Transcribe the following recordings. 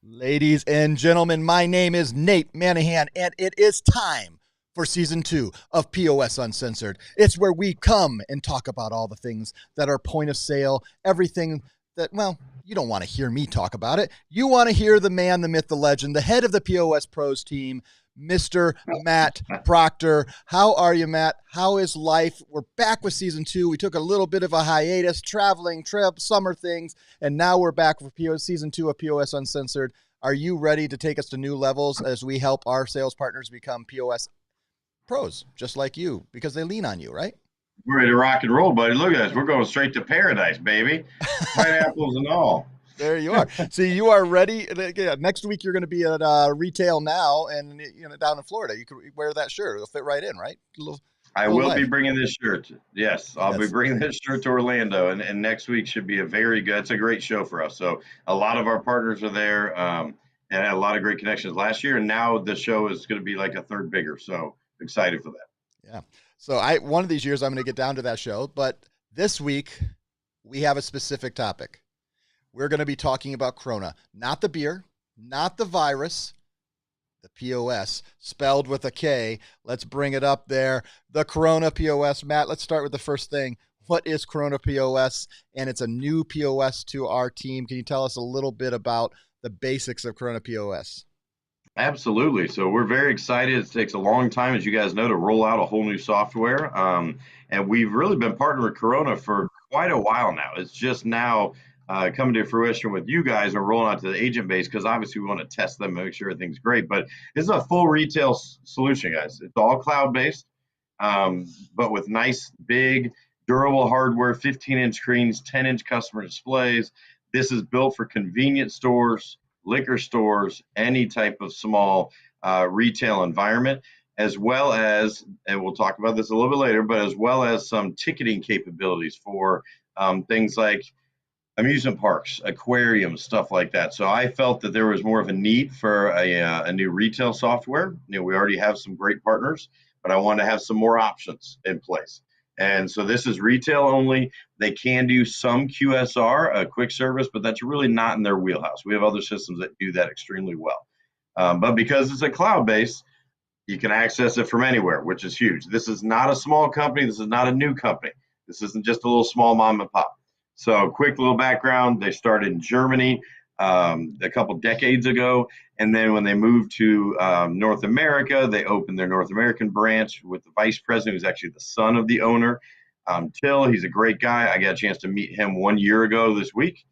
Ladies and gentlemen, my name is Nate Manahan, and it is time for Season 2 of POS Uncensored. It's where we come and talk about all the things that are point of sale, everything that, well, you don't want to hear me talk about it. You want to hear the man, the myth, the legend, the head of the POS Pros team, Mr. Matt Proctor. How are you, Matt? How is life? We're back with Season 2. We took a little bit of a hiatus, traveling, trip, summer things, and now we're back for Season 2 of POS Uncensored. Are you ready to take us to new levels as we help our sales partners become POS pros, just like you, because they lean on you, right? We're ready to rock and roll, buddy. Look at us. We're going straight to paradise, baby. Pineapples and all. There you are. See, you are ready. Next week, you're going to be at Retail Now and down in Florida. You could wear that shirt. It'll fit right in, right? I will be bringing this shirt. Yes, I'll be bringing this shirt to Orlando, and next week should be it's a great show for us. So a lot of our partners are there, and had a lot of great connections last year, and now the show is going to be like a third bigger. So excited for that. Yeah. So one of these years I'm going to get down to that show, but this week we have a specific topic. We're going to be talking about Karona, not the beer, not the virus, the POS, spelled with a K. Let's bring it up there. The Karona POS. Matt, let's start with the first thing. What is Karona POS? And it's a new POS to our team. Can you tell us a little bit about the basics of Karona POS? Absolutely. So we're very excited. It takes a long time, as you guys know, to roll out a whole new software. And we've really been partnering with Karona for quite a while now. It's just now coming to fruition with you guys and rolling out to the agent base, because obviously we want to test them and make sure everything's great. But this is a full retail solution, guys. It's all cloud-based, but with nice, big, durable hardware, 15-inch screens, 10-inch customer displays. This is built for convenience stores, liquor stores, any type of small retail environment, as well as, and we'll talk about this a little bit later, but as well as some ticketing capabilities for things like amusement parks, aquariums, stuff like that. So I felt that there was more of a need for a new retail software. We already have some great partners, but I wanted to have some more options in place. And so this is retail only. They can do some QSR, a quick service, but that's really not in their wheelhouse. We have other systems that do that extremely well. But because it's a cloud-based, you can access it from anywhere, which is huge. This is not a small company. This is not a new company. This isn't just a little small mom and pop. So quick little background. They started in Germany. a couple decades ago. And then when they moved to North America, they opened their North American branch with the vice president, who's actually the son of the owner. Till, he's a great guy. I got a chance to meet him 1 year ago this week.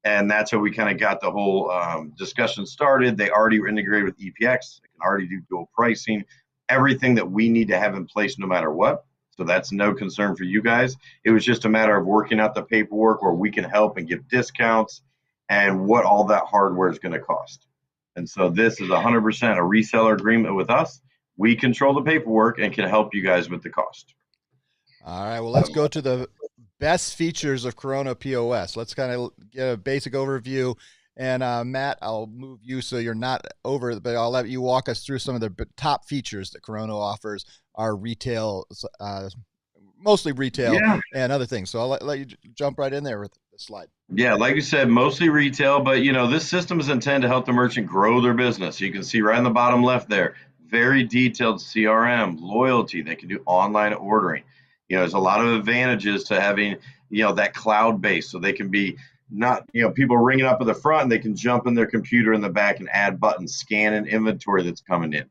And that's how we kind of got the whole discussion started. They already were integrated with EPX. They can already do dual pricing, everything that we need to have in place no matter what. So that's no concern for you guys. It was just a matter of working out the paperwork where we can help and give discounts and what all that hardware is going to cost. And so this is 100% a reseller agreement with us. We control the paperwork and can help you guys with the cost. All right, well, let's go to the best features of Karona POS. Let's kind of get a basic overview. And Matt, I'll move you so you're not over, but I'll let you walk us through some of the top features that Karona offers, our retail, mostly retail, Yeah. and other things. So I'll let you jump right in there with the slide. Yeah, like you said, mostly retail, but this system is intended to help the merchant grow their business. You can see right on the bottom left there, very detailed CRM, loyalty. They can do online ordering. There's a lot of advantages to having, that cloud base, so they can be not, people ringing up at the front, and they can jump in their computer in the back and add buttons, scan an inventory that's coming in.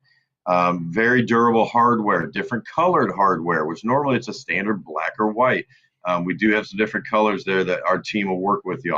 Very durable hardware, different colored hardware, which normally it's a standard black or white. We do have some different colors there that our team will work with you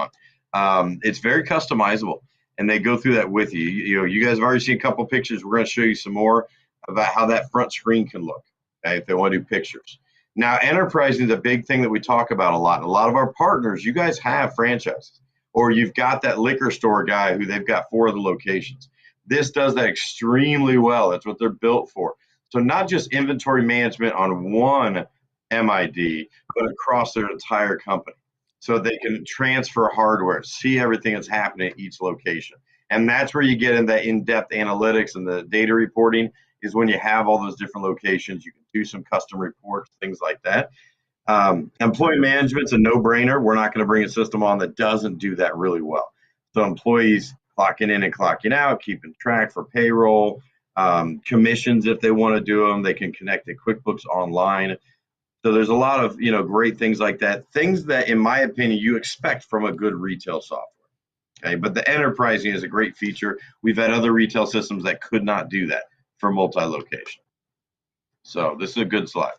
on. It's very customizable, and they go through that with you. You guys have already seen a couple pictures. We're going to show you some more about how that front screen can look, okay, if they want to do pictures. Now, enterprising is a big thing that we talk about a lot. A lot of our partners, you guys have franchises, or you've got that liquor store guy who they've got 4 of the locations. This does that extremely well. That's what they're built for. So not just inventory management on one MID, but across their entire company. So they can transfer hardware, see everything that's happening at each location. And that's where you get in that in-depth analytics and the data reporting, is when you have all those different locations. You can do some custom reports, things like that. Employee management's a no-brainer. We're not going to bring a system on that doesn't do that really well. So employees clocking in and clocking out, keeping track for payroll, commissions if they want to do them, they can connect to QuickBooks online. So there's a lot of great things like that. Things that, in my opinion, you expect from a good retail software. Okay, but the enterprising is a great feature. We've had other retail systems that could not do that for multi-location. So this is a good slide.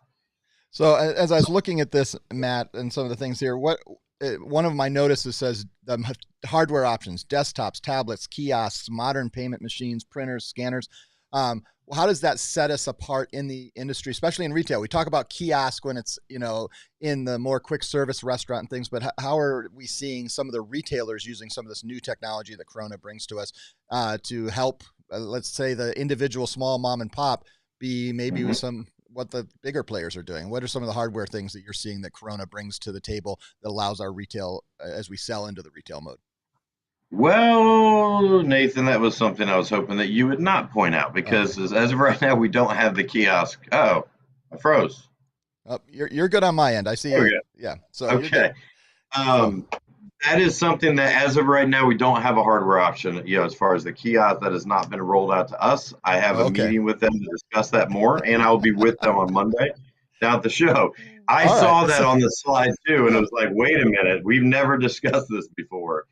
So as I was looking at this, Matt, and some of the things here, one of my notices says the hardware options: desktops, tablets, kiosks, modern payment machines, printers, scanners. How does that set us apart in the industry, especially in retail? We talk about kiosk when it's, in the more quick service restaurant and things, but how are we seeing some of the retailers using some of this new technology that Karona brings to us to help, let's say, the individual small mom and pop be maybe with what the bigger players are doing? What are some of the hardware things that you're seeing that Karona brings to the table that allows our retail, as we sell into the retail mode? Well, Nathan, that was something I was hoping that you would not point out, because as of right now, we don't have the kiosk. Oh, I froze. Oh, you're good on my end. I see. There we go. Yeah. So Okay. That is something that, as of right now, we don't have a hardware option. As far as the kiosk, that has not been rolled out to us. I have a meeting with them to discuss that more, and I'll be with them on Monday down at the show. I saw that on the slide too, and it was like, wait a minute, we've never discussed this before.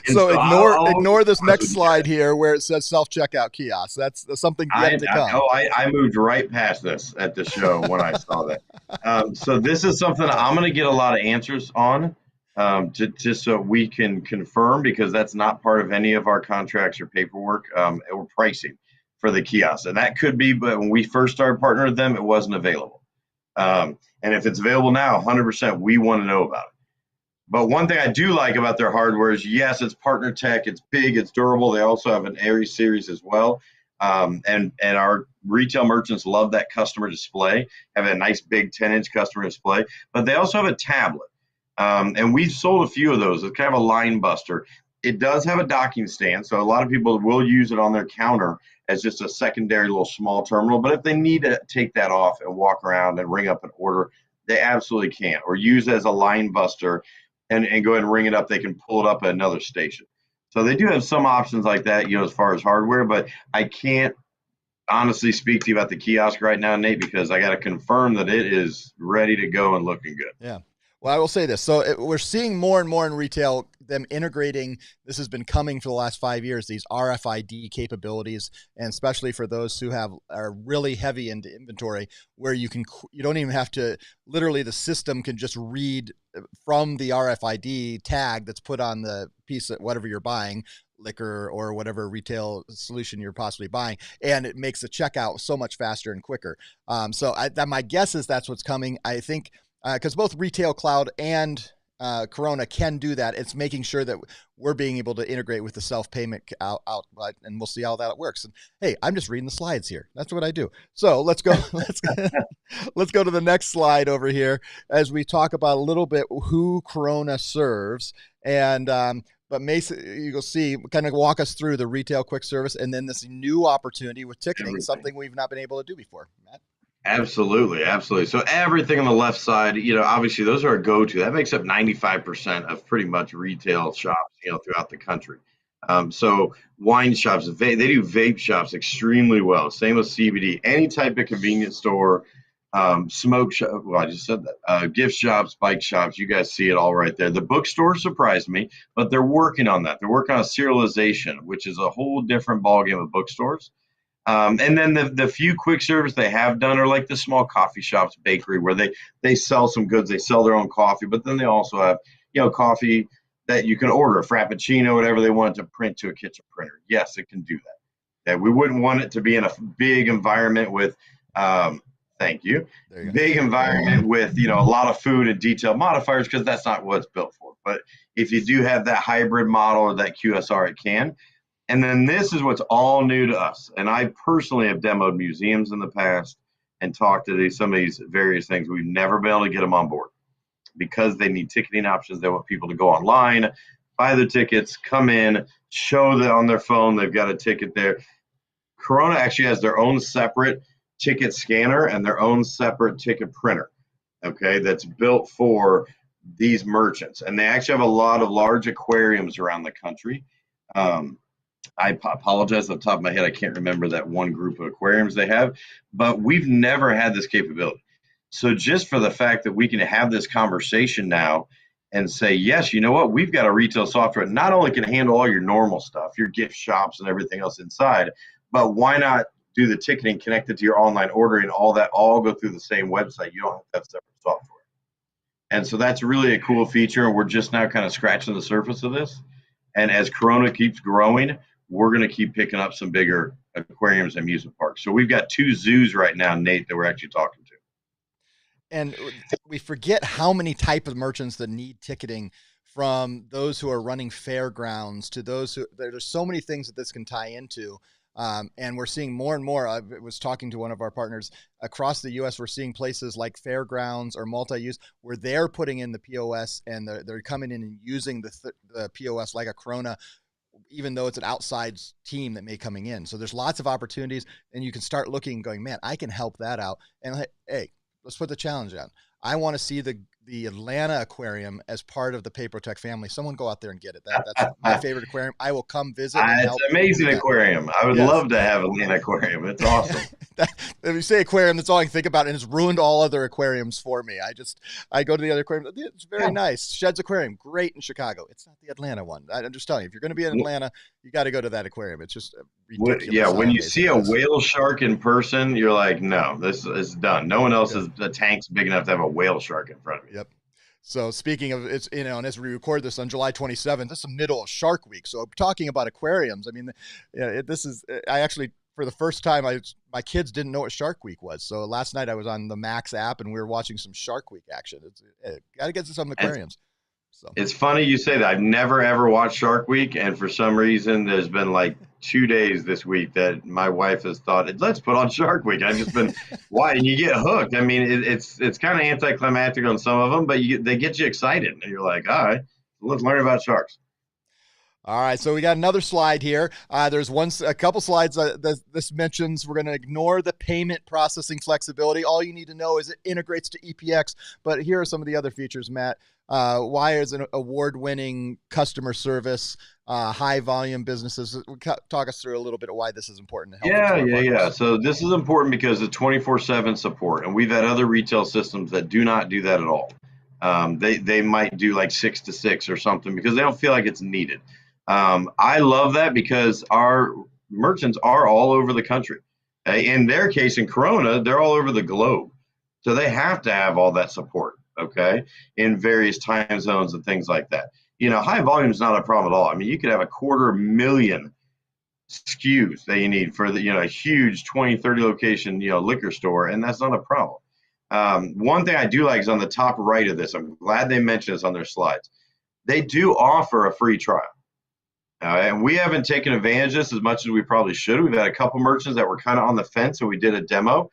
So ignore this next slide here where it says self-checkout kiosks. That's something yet to come. I moved right past this at the show when I saw that. So this is something I'm going to get a lot of answers on, just so we can confirm, because that's not part of any of our contracts or paperwork or pricing for the kiosks. And that could be, but when we first started partnering with them, it wasn't available. And if it's available now, 100%, we want to know about it. But one thing I do like about their hardware is, yes, it's partner tech, it's big, it's durable. They also have an Aries series as well. And our retail merchants love that customer display, have a nice big 10-inch customer display. But they also have a tablet. And we've sold a few of those. It's kind of a line buster. It does have a docking stand, so a lot of people will use it on their counter as just a secondary little small terminal. But if they need to take that off and walk around and ring up an order, they absolutely can. Or use it as a line buster and go ahead and ring it up. They can pull it up at another station. So they do have some options like that, as far as hardware. But I can't honestly speak to you about the kiosk right now, Nate, because I got to confirm that it is ready to go and looking good. Yeah. Well, I will say this. So we're seeing more and more in retail them integrating. This has been coming for the last 5 years. These RFID capabilities, and especially for those who are really heavy into inventory, where you don't even have to. Literally, the system can just read from the RFID tag that's put on the piece of whatever you're buying, liquor or whatever retail solution you're possibly buying, and it makes the checkout so much faster and quicker. My guess is that's what's coming. I think because both Retail Cloud and Karona can do that. It's making sure that we're being able to integrate with the self-payment outlet, and we'll see how that works. And hey, I'm just reading the slides here. That's what I do. So let's go. Let's go to the next slide over here as we talk about a little bit who Karona serves. And but Mason, you'll see, kind of walk us through the retail quick service and then this new opportunity with ticketing, something we've not been able to do before. Matt? Absolutely, absolutely. So everything on the left side, obviously those are a go-to. That makes up 95% of pretty much retail shops, throughout the country. So wine shops, they do vape shops extremely well. Same with CBD, any type of convenience store, smoke shop. Well, I just said that. Gift shops, bike shops. You guys see it all right there. The bookstore surprised me, but they're working on that. They're working on serialization, which is a whole different ballgame of bookstores. And then the few quick service they have done are like the small coffee shops, bakery, where they sell some goods. They sell their own coffee, but then they also have, coffee that you can order, a Frappuccino, whatever they want to print to a kitchen printer. Yes, it can do that. Yeah, we wouldn't want it to be in a big environment with, thank you, big environment with, a lot of food and detailed modifiers, because that's not what it's built for. But if you do have that hybrid model or that QSR, it can. And then this is what's all new to us. And I personally have demoed museums in the past and talked to some of these various things. We've never been able to get them on board because they need ticketing options. They want people to go online, buy their tickets, come in, show that on their phone they've got a ticket there. Karona actually has their own separate ticket scanner and their own separate ticket printer, okay, that's built for these merchants. And they actually have a lot of large aquariums around the country. I apologize off the top of my head. I can't remember that one group of aquariums they have, but we've never had this capability. So just for the fact that we can have this conversation now and say, yes, you know what, we've got a retail software that not only can handle all your normal stuff, your gift shops and everything else inside, but why not do the ticketing connected to your online ordering, all that all go through the same website. You don't have to have separate software. And so that's really a cool feature. And we're just now kind of scratching the surface of this. And as Karona keeps growing, we're going to keep picking up some bigger aquariums and amusement parks. So we've got 2 zoos right now, Nate, that we're actually talking to. And we forget how many type of merchants that need ticketing, from those who are running fairgrounds to those who, there's so many things that this can tie into. And we're seeing more and more. I was talking to one of our partners across the U.S. We're seeing places like fairgrounds or multi-use where they're putting in the POS and they're coming in and using the POS like a Karona, even though it's an outside team that may coming in. So there's lots of opportunities, and you can start looking and going, man, I can help that out. And hey, let's put the challenge on. I want to see the Atlanta aquarium as part of the Papertech family. Someone go out there and get it. That's my favorite aquarium. I will come visit. It's an amazing aquarium. I would love to have Atlanta aquarium. It's awesome. If you say aquarium, that's all I can think about, and it's ruined all other aquariums for me. I go to the other aquarium. It's very nice. Shed's Aquarium, great in Chicago. It's not the Atlanta one. I'm just telling you, if you're going to be in Atlanta, you got to go to that aquarium. It's just ridiculous. Yeah, when you see a whale shark in person, you're like, no, this is done. No one else the tank's big enough to have a whale shark in front of you. Yep. So speaking of, it's, and as we record this on July 27th, this is the middle of Shark Week. So talking about aquariums, I mean, I actually, for the first time, my kids didn't know what Shark Week was. So last night I was on the Max app and we were watching some Shark Week action. Got to get to some aquariums. So it's funny you say that. I've never ever watched Shark Week, and for some reason, there's been like 2 days this week that my wife has thought, let's put on Shark Week. I've just been, why? And you get hooked. I mean, it's kind of anticlimactic on some of them, but they get you excited, and you're like, all right, let's learn about sharks. All right, so we got another slide here. There's a couple slides that this mentions. We're going to ignore the payment processing flexibility. All you need to know is it integrates to EPX. But here are some of the other features, Matt. Why is an award-winning customer service, high volume businesses? Talk us through a little bit of why this is important to help. Yeah. So this is important because of 24/7 support, and we've had other retail systems that do not do that at all. They might do like 6 to 6 or something because they don't feel like it's needed. I love that because our merchants are all over the country. In their case, in Corona, they're all over the globe. So they have to have all that support, okay, in various time zones and things like that. High volume is not a problem at all. I mean, you could have 250,000 SKUs that you need for a huge 20, 30 location, liquor store, and that's not a problem. One thing I do like is on the top right of this. I'm glad they mentioned this on their slides. They do offer a free trial. And we haven't taken advantage of this as much as we probably should. We've had a couple merchants that were kind of on the fence, and we did a demo.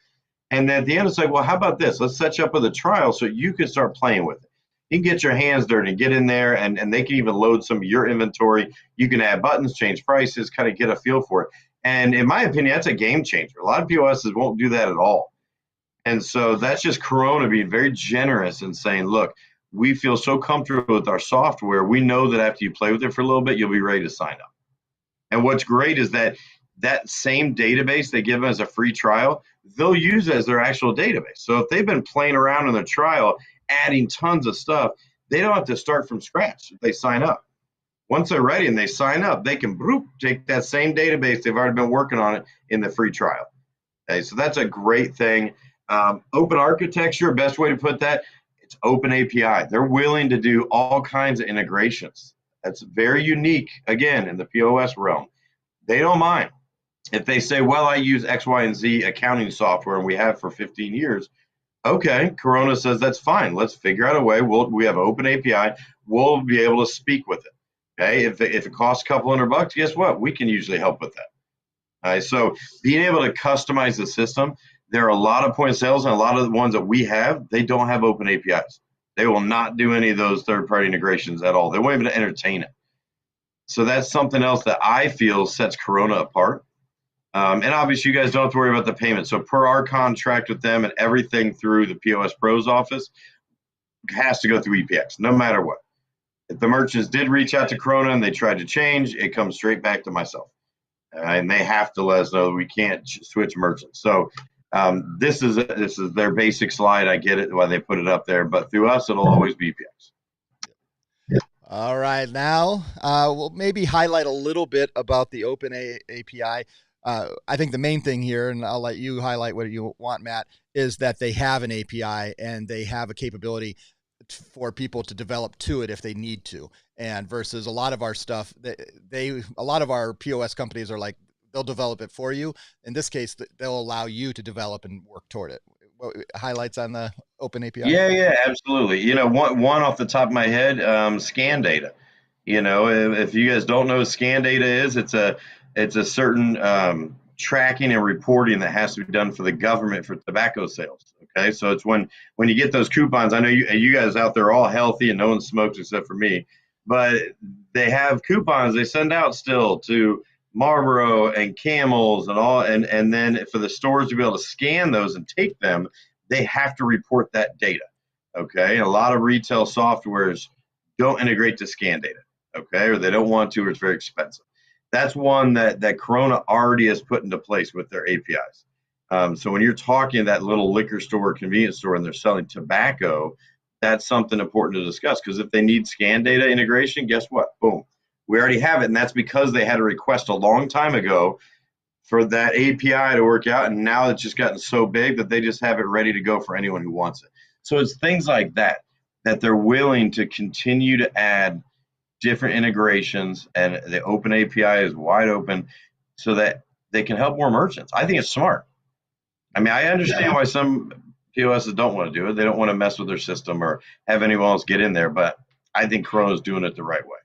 And at the end, it's like, well, how about this? Let's set you up with a trial so you can start playing with it. You can get your hands dirty and get in there, and they can even load some of your inventory. You can add buttons, change prices, kind of get a feel for it. And in my opinion, that's a game changer. A lot of POSs won't do that at all. And so that's just Karona being very generous and saying, look, we feel so comfortable with our software. We know that after you play with it for a little bit, you'll be ready to sign up. And what's great is that same database they give them as a free trial, they'll use it as their actual database. So if they've been playing around in their trial, adding tons of stuff, they don't have to start from scratch if they sign up. Once they're ready and they sign up, they can take that same database, they've already been working on it in the free trial. Okay, so that's a great thing. Open architecture, best way to put that, it's open API. They're willing to do all kinds of integrations. That's very unique, again, in the POS realm. They don't mind. If they say, well, I use X, Y, and Z accounting software, and we have for 15 years, okay, Karona says that's fine. Let's figure out a way. We have an open API. We'll be able to speak with it. Okay, if it costs a couple $100, guess what? We can usually help with that. All right, so being able to customize the system, there are a lot of point of sales, and a lot of the ones that we have, they don't have open APIs. They will not do any of those third-party integrations at all. They won't even entertain it. So that's something else that I feel sets Karona apart. And obviously, you guys don't have to worry about the payment. So per our contract with them and everything through the POS Pros office has to go through EPX, no matter what. If the merchants did reach out to Karona and they tried to change, it comes straight back to myself. And they have to let us know that we can't switch merchants. So this is their basic slide. I get it why they put it up there, but through us, it'll always be EPX. All right, now we'll maybe highlight a little bit about the open API. I think the main thing here, and I'll let you highlight what you want, Matt, is that they have an API and they have a capability for people to develop to it if they need to. And versus a lot of our stuff, a lot of our POS companies are like, they'll develop it for you. In this case, they'll allow you to develop and work toward it. What highlights on the open API? Yeah, absolutely. One off the top of my head, scan data. If you guys don't know what scan data is, it's a certain tracking and reporting that has to be done for the government for tobacco sales. Okay, so it's when you get those coupons. I know you guys out there are all healthy and no one smokes except for me, but they have coupons they send out still to Marlboro and Camels and all, and then for the stores to be able to scan those and take them, they have to report that data. Okay, a lot of retail softwares don't integrate to scan data. Okay, or they don't want to, or it's very expensive. That's one that Karona already has put into place with their APIs. So when you're talking that little liquor store, convenience store, and they're selling tobacco, that's something important to discuss, because if they need scan data integration, guess what? Boom, we already have it, and that's because they had a request a long time ago for that API to work out, and now it's just gotten so big that they just have it ready to go for anyone who wants it. So it's things like that they're willing to continue to add different integrations, and the open API is wide open so that they can help more merchants. I think it's smart. I mean, I understand why some POSs don't want to do it. They don't want to mess with their system or have anyone else get in there, but I think Corona is doing it the right way.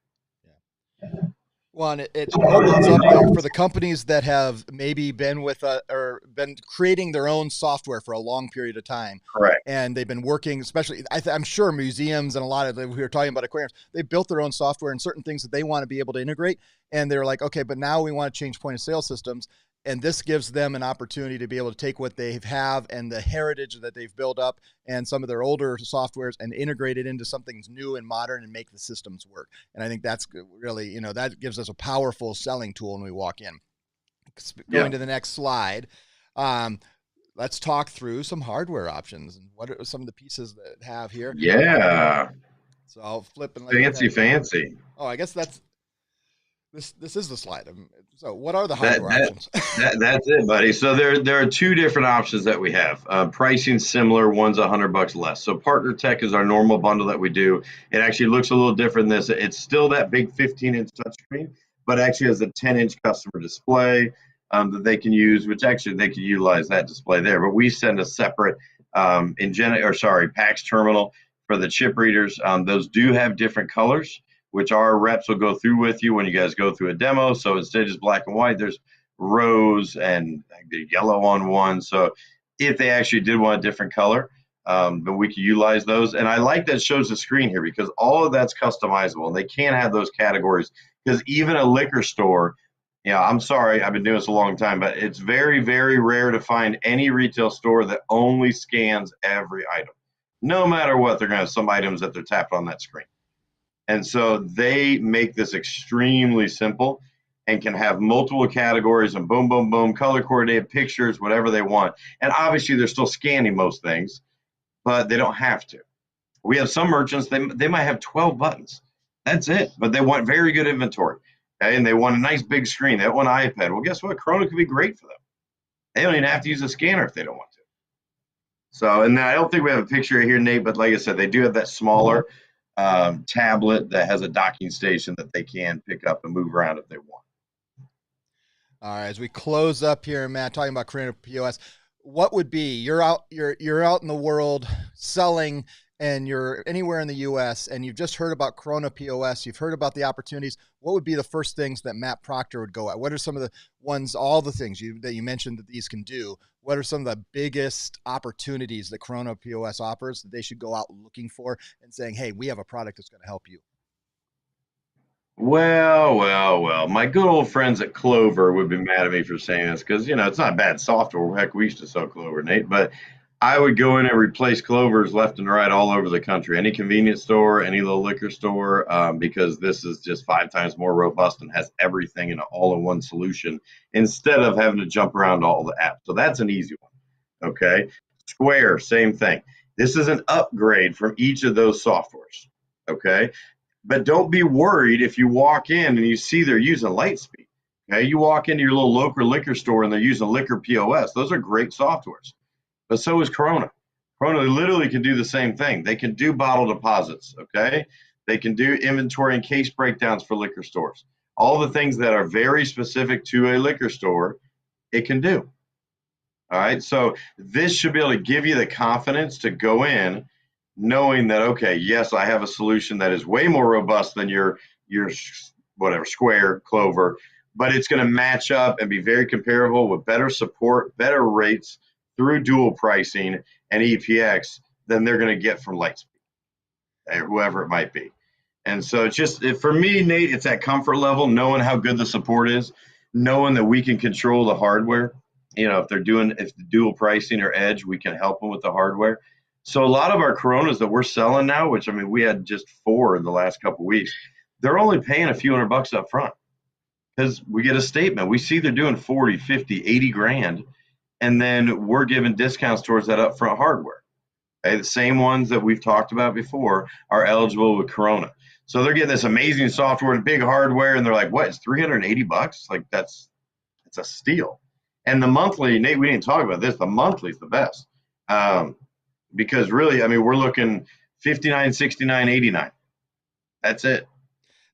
Well, and it opens up for the companies that have maybe been with or been creating their own software for a long period of time. Correct. And they've been working, especially, I'm sure museums and a lot of we were talking about aquariums, they built their own software and certain things that they want to be able to integrate. And they're like, okay, but now we want to change point of sale systems. And this gives them an opportunity to be able to take what they have and the heritage that they've built up and some of their older softwares and integrate it into something new and modern and make the systems work. And I think that's really, that gives us a powerful selling tool when we walk in. Going to the next slide. let's talk through some hardware options and what are some of the pieces that have here. Yeah, So I'll flip and let you fancy, guys. fancy. Oh, I guess that's this is the slide. So what are the That hardware that options? that's it, buddy. So there are two different options that we have. Pricing similar, one's $100 less. So Partner Tech is our normal bundle that we do. It actually looks a little different than this. It's still that big 15-inch touchscreen, but actually has a 10-inch customer display that they can use, which actually they can utilize that display there. But we send a separate PAX terminal for the chip readers. Those do have different colors, which our reps will go through with you when you guys go through a demo. So instead of just black and white, there's rose and yellow on one. So if they actually did want a different color, then we can utilize those. And I like that it shows the screen here because all of that's customizable and they can have those categories because even a liquor store, I'm sorry, I've been doing this a long time, but it's very, very rare to find any retail store that only scans every item. No matter what, they're going to have some items that they're tapping on that screen. And so they make this extremely simple and can have multiple categories and boom, boom, boom, color coordinated pictures, whatever they want. And obviously, they're still scanning most things, but they don't have to. We have some merchants, they might have 12 buttons. That's it. But they want very good inventory. Okay. And they want a nice big screen. They want an iPad. Well, guess what? Karona could be great for them. They don't even have to use a scanner if they don't want to. So, and I don't think we have a picture here, Nate, but like I said, they do have that smaller tablet that has a docking station that they can pick up and move around if they want. All right, as we close up here, Matt, talking about Karona POS, what would be you're out in the world selling and you're anywhere in the US and you've just heard about Karona POS, you've heard about the opportunities, what would be the first things that Matt Proctor would go at? What are some of the ones, all the things that you mentioned that these can do? What are some of the biggest opportunities that Karona POS offers that they should go out looking for and saying, hey, we have a product that's going to help you? Well. My good old friends at Clover would be mad at me for saying this because, it's not bad software. Heck, we used to sell Clover, Nate, but I would go in and replace Clovers left and right all over the country, any convenience store, any little liquor store, because this is just 5 times more robust and has everything in an all-in-one solution instead of having to jump around all the apps. So that's an easy one. Okay. Square, same thing. This is an upgrade from each of those softwares. Okay. But don't be worried if you walk in and you see they're using Lightspeed. Okay, you walk into your little local liquor store and they're using liquor POS. Those are great softwares. But so is Karona. Karona literally can do the same thing. They can do bottle deposits. Okay, they can do inventory and case breakdowns for liquor stores. All the things that are very specific to a liquor store, it can do. All right, so this should be able to give you the confidence to go in knowing that, okay, yes, I have a solution that is way more robust than your whatever Square, Clover, but it's going to match up and be very comparable with better support, better rates through dual pricing and EPX than they're going to get from Lightspeed, whoever it might be. And so it's just for me, Nate, it's that comfort level, knowing how good the support is, knowing that we can control the hardware. If the dual pricing or edge, we can help them with the hardware. So a lot of our Coronas that we're selling now, which we had just 4 in the last couple of weeks, they're only paying a few $100 up front because we get a statement. We see they're doing 40, 50, 80 grand, and then we're giving discounts towards that upfront hardware. Okay? The same ones that we've talked about before are eligible with Karona. So they're getting this amazing software and big hardware, and they're like, what, it's $380? Like it's a steal. And the monthly, Nate, we didn't talk about this, the monthly is the best. Because really, we're looking 59, 69, 89. That's it.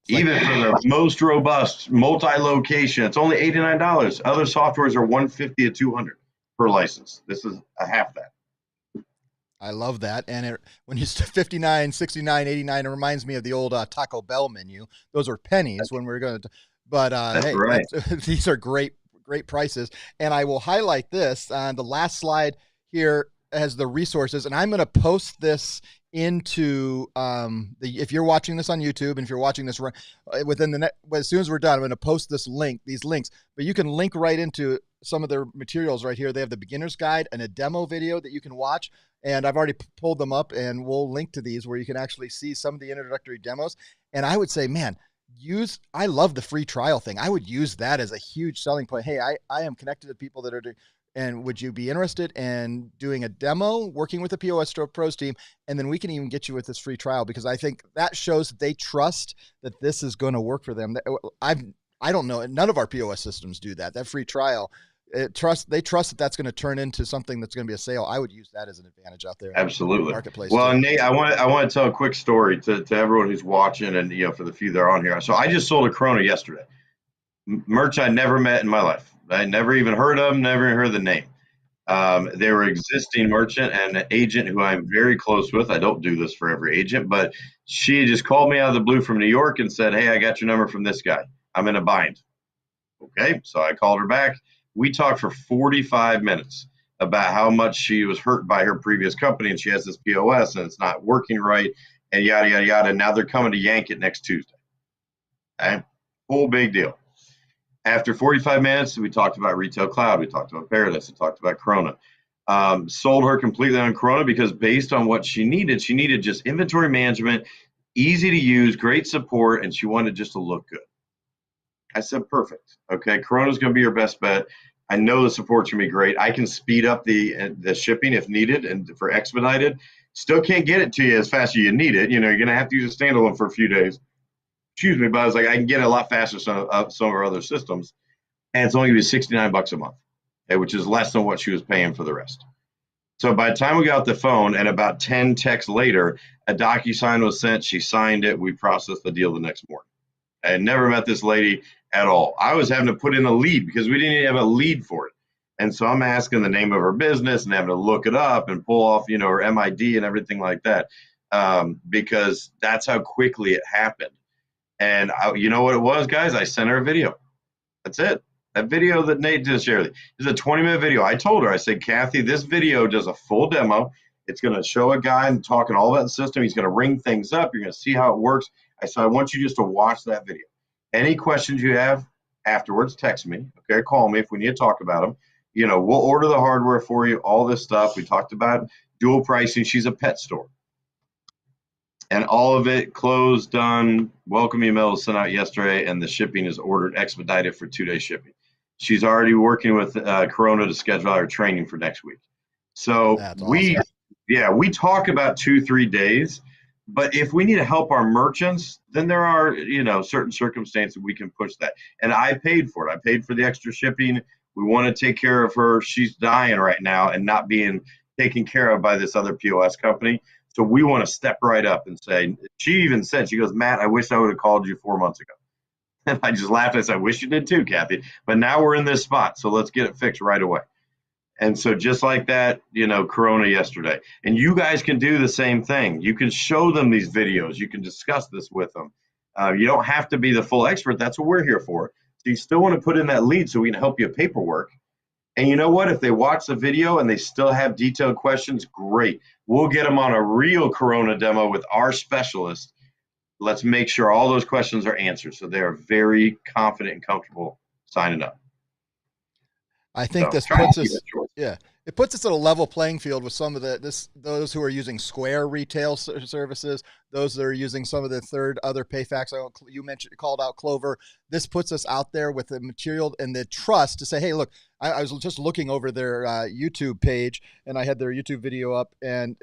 Even for the most robust multi-location, it's only $89. Other softwares are $150 to $200 per license. This is a half that. I love that. And when you 59, 69, 89, it reminds me of the old Taco Bell menu. Those were pennies when we were going to, but hey, right. These are great prices. And I will highlight this on the last slide here as the resources. And I'm going to post this into if you're watching this on YouTube and if you're watching this within as soon as we're done, I'm going to post these links, but you can link right into some of their materials right here. They have the beginner's guide and a demo video that you can watch. And I've already pulled them up and we'll link to these where you can actually see some of the introductory demos. And I would say, man, I love the free trial thing. I would use that as a huge selling point. Hey, I am connected to people that are doing, And would you be interested in doing a demo, working with the POS Pros team, and then we can even get you with this free trial, because I think that shows that they trust that this is going to work for them. I don't know, none of our POS systems do that. That free trial, they trust that that's going to turn into something that's going to be a sale. I would use that as an advantage out there in the Absolutely. marketplace Well, too. Nate, I want to tell a quick story to everyone who's watching, and for the few that are on here. So I just sold a Corona yesterday. Merch I never met in my life. I never even heard of them, never heard the name. They were existing merchant and an agent who I'm very close with. I don't do this for every agent, but she just called me out of the blue from New York and said, "Hey, I got your number from this guy. I'm in a bind." Okay, so I called her back. We talked for 45 minutes about how much she was hurt by her previous company, and she has this POS and it's not working right, and yada yada yada. And now they're coming to yank it next Tuesday. Okay, whole big deal. After 45 minutes, we talked about Retail Cloud, we talked about Paradise, we talked about Karona. Sold her completely on Karona because based on what she needed just inventory management, easy to use, great support, and she wanted just to look good. I said, perfect. Okay, Corona's going to be your best bet. I know the support's going to be great. I can speed up the shipping if needed, and for expedited. Still can't get it to you as fast as you need it. You're going to have to use a standalone for a few days. Excuse me, but I was like, I can get it a lot faster some of our other systems, and it's only going to be $69 a month, okay, which is less than what she was paying for the rest. So by the time we got the phone, and about 10 texts later, a DocuSign was sent. She signed it. We processed the deal the next morning. I had never met this lady at all. I was having to put in a lead because we didn't even have a lead for it. And so I'm asking the name of her business and having to look it up and pull off, her MID and everything like that, because that's how quickly it happened. And you know what it was, guys? I sent her a video. That's it. That video that Nate just shared is a 20-minute video. I told her, I said, Kathy, this video does a full demo. It's going to show a guy and talking all about the system. He's going to ring things up. You're going to see how it works. I said, I want you just to watch that video. Any questions you have afterwards, text me. Okay, call me if we need to talk about them. We'll order the hardware for you, all this stuff. We talked about dual pricing. She's a pet store. And all of it closed, done. Welcome email was sent out yesterday, and the shipping is ordered expedited for 2-day shipping. She's already working with Karona to schedule our training for next week. So That's awesome. we talk about 2-3 days, but if we need to help our merchants, then there are certain circumstances we can push that. And I paid for it. I paid for the extra shipping. We want to take care of her. She's dying right now and not being taken care of by this other POS company. So we want to step right up and say, she even said, she goes, Matt, I wish I would have called you 4 months ago. And I just laughed. I said, I wish you did too, Kathy. But now we're in this spot, so let's get it fixed right away. And so just like that, Karona yesterday. And you guys can do the same thing. You can show them these videos. You can discuss this with them. You don't have to be the full expert. That's what we're here for. So you still want to put in that lead so we can help you with paperwork. And you know what? If they watch the video and they still have detailed questions, great. We'll get them on a real Karona demo with our specialist. Let's make sure all those questions are answered so they are very confident and comfortable signing up. I think this puts it puts us at a level playing field with some of those who are using Square retail services, those that are using some of the other PayFacs. You called out Clover. This puts us out there with the material and the trust to say, hey, look, I was just looking over their YouTube page, and I had their YouTube video up, and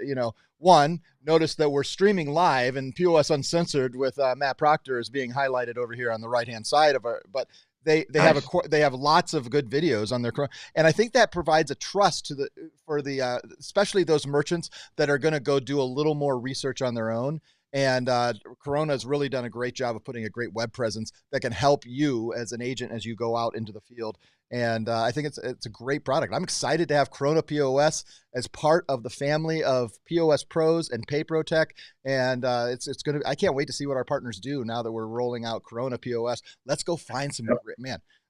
notice that we're streaming live, and POS Uncensored with Matt Proctor is being highlighted over here on the right hand side of our, but they have lots of good videos on their, and I think that provides a trust for the especially those merchants that are going to go do a little more research on their own. And Karona has really done a great job of putting a great web presence that can help you as an agent as you go out into the field. And I think it's a great product. I'm excited to have Karona POS as part of the family of POS Pros and PayProTech. And it's going to. I can't wait to see what our partners do now that we're rolling out Karona POS. Let's go find some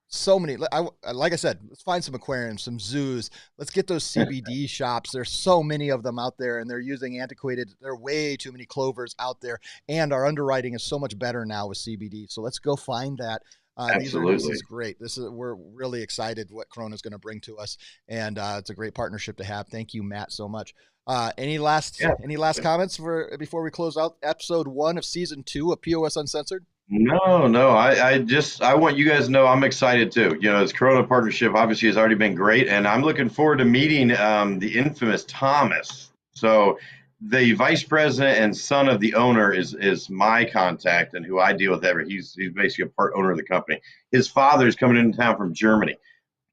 so many. Like I said, let's find some aquariums, some zoos. Let's get those CBD shops. There's so many of them out there, and they're using antiquated. There are way too many Clovers out there, and our underwriting is so much better now with CBD. So let's go find that. Absolutely. This is great. We're really excited what Karona is going to bring to us, and it's a great partnership to have. Thank you, Matt, so much. Any last comments before we close out episode 1 of season 2 of POS Uncensored? No. I want you guys to know I'm excited too. You know, this Corona partnership obviously has already been great, and I'm looking forward to meeting the infamous Thomas. So, the vice president and son of the owner is my contact and who I deal with ever. He's basically a part owner of the company. His father is coming into town from Germany.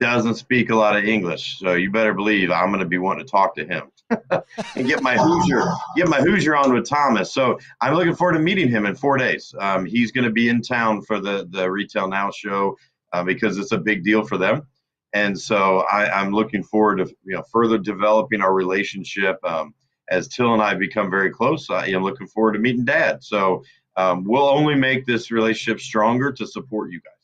Doesn't speak a lot of English, so you better believe I'm going to be wanting to talk to him and get my Hoosier on with Thomas. So I'm looking forward to meeting him in 4 days. He's going to be in town for the Retail Now show because it's a big deal for them, and so I'm looking forward to further developing our relationship. As Till and I become very close, I am looking forward to meeting Dad. So we'll only make this relationship stronger to support you guys.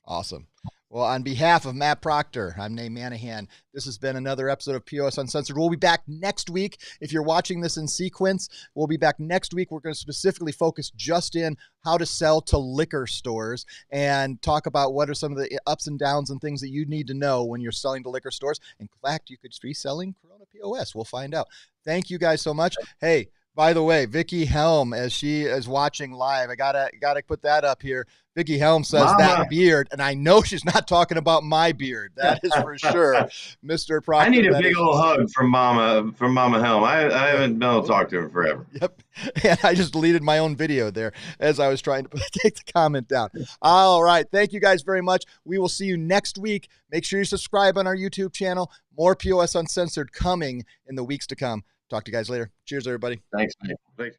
Awesome. Well, on behalf of Matt Proctor, I'm Nate Manahan. This has been another episode of POS Uncensored. We'll be back next week. If you're watching this in sequence, we'll be back next week. We're going to specifically focus just in how to sell to liquor stores and talk about what are some of the ups and downs and things that you need to know when you're selling to liquor stores. In fact, you could be selling Corona POS. We'll find out. Thank you guys so much. Hey, by the way, Vicky Helm, as she is watching live, I gotta put that up here. Vicky Helm says Mama. that beard, and I know she's not talking about my beard. That is for sure, Mr. Proctor. I need a big old hug from Mama Helm. I haven't been able to talk to her forever. Yep. And I just deleted my own video there as I was trying to take the comment down. All right. Thank you guys very much. We will see you next week. Make sure you subscribe on our YouTube channel. More POS Uncensored coming in the weeks to come. Talk to you guys later. Cheers, everybody. Thanks, Nick. Thanks.